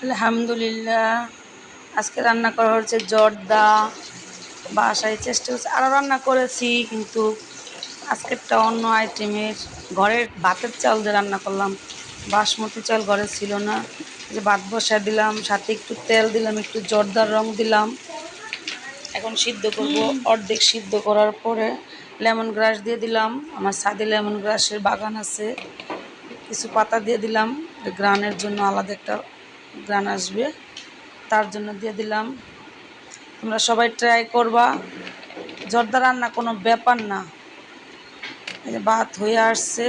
আলহামদুলিল্লাহ। আজকে রান্না করা হচ্ছে জর্দা। বাসায় চেষ্টা করছি, আরও রান্না করেছি, কিন্তু আজকেরটা অন্য আইটেমের। ঘরের ভাতের চাল দিয়ে রান্না করলাম, বাসমতি চাল ঘরে ছিল না। যে ভাত বসায় দিলাম, সাথে একটু তেল দিলাম, একটু জর্দার রং দিলাম। এখন সিদ্ধ করব। অর্ধেক সিদ্ধ করার পরে লেমন গ্রাস দিয়ে দিলাম। আমার ছাদে লেমন গ্রাসের বাগান আছে, কিছু পাতা দিয়ে দিলাম, গ্রানের জন্য আলাদা একটা গ্রান আসবে, তার জন্য দিয়ে দিলাম। তোমরা সবাই ট্রাই করবা। জর্দা রান্না কোনো ব্যাপার না। এই যে ভাত হয়ে আসছে,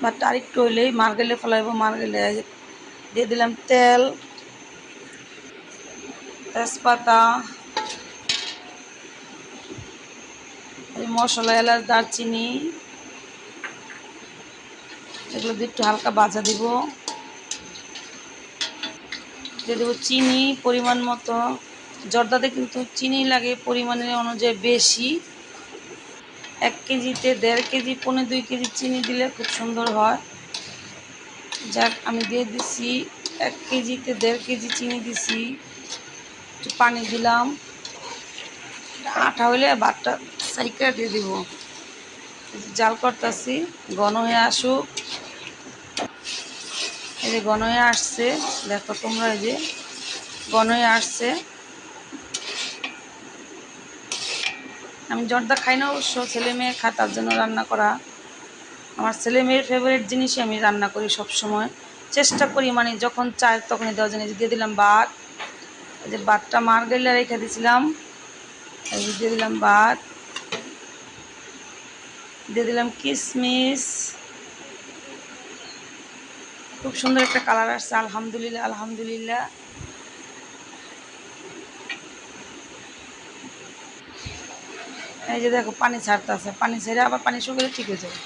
ভাতটা আরেকটু হইলেই মার গেলে ফেলাইব। মার গেলে দিয়ে দিলাম তেল, তেজপাতা, মশলা, এলাচ, দারচিনি, এগুলো দিয়ে একটু হালকা ভাজা দিব। দিয়ে দেবো চিনি পরিমাণ মতো। জর্দাতে কিন্তু চিনি লাগে পরিমাণের অনুযায়ী বেশি। 1 কেজিতে 1.5 কেজি, 1.25 কেজি চিনি দিলে খুব সুন্দর হয়। যাক, আমি দিয়ে দিছি 1 কেজিতে 1.5 কেজি চিনি দিছি। একটু পানি দিলাম, আঠা হইলে ভাতটা সাইকা দিয়ে দিব। জাল করতেছি, ঘন হয়ে আসুক। এই যে ঘন হয়ে আসছে, দেখো তোমরা, এই যে ঘন হয়ে আসছে। আমি জর্দা খাই না অবশ্য, ছেলে মেয়ে খায়, তার জন্য রান্না করা। আমার ছেলে মেয়ের ফেভারিট জিনিসই আমি রান্না করি সব সময়। চেষ্টা করি মানে যখন চাই তখনই দেওয়ার জন্য। দিয়ে দিলাম ভাত, এই যে ভাতটা মার গেলে রেখে দিয়েছিলাম, এই যে দিয়ে দিলাম ভাত, দিয়ে দিলাম কিশমিশ। খুব সুন্দর একটা কালার আসছে, আলহামদুলিল্লাহ আলহামদুলিল্লাহ। এই যে দেখো পানি ছাড়তেছে, পানি ছেড়ে আবার পানি শুকিয়ে ঠিক হয়ে যাবে।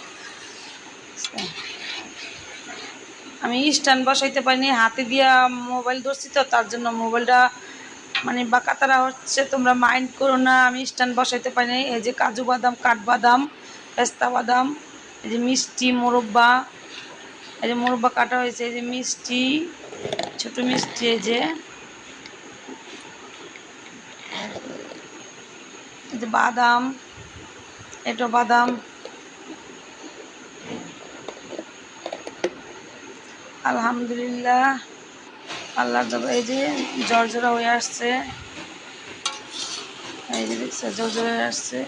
আমি স্ট্যান্ড বসাইতে পারিনি, হাতে দিয়া মোবাইল ধরছি তো, তার জন্য মোবাইলটা মানে বাঁকাতারা হচ্ছে, তোমরা মাইন্ড করো না। আমি স্ট্যান্ড বসাইতে পারিনি। এই যে কাজু বাদাম, কাঠবাদাম, পেস্তা বাদাম, এই যে মিষ্টি মোরব্বা, এই যে মোরব্বা কাটা হয়েছে, এই যে মিষ্টি, ছোটো মিষ্টি, এই যে বাদাম, এটা বাদাম। আলহামদুলিল্লাহ, আল্লাহর দরবার। এই যে জর্জরা হয়ে আসছে, এই যে দেখছে জর্জরা হয়ে আসছে।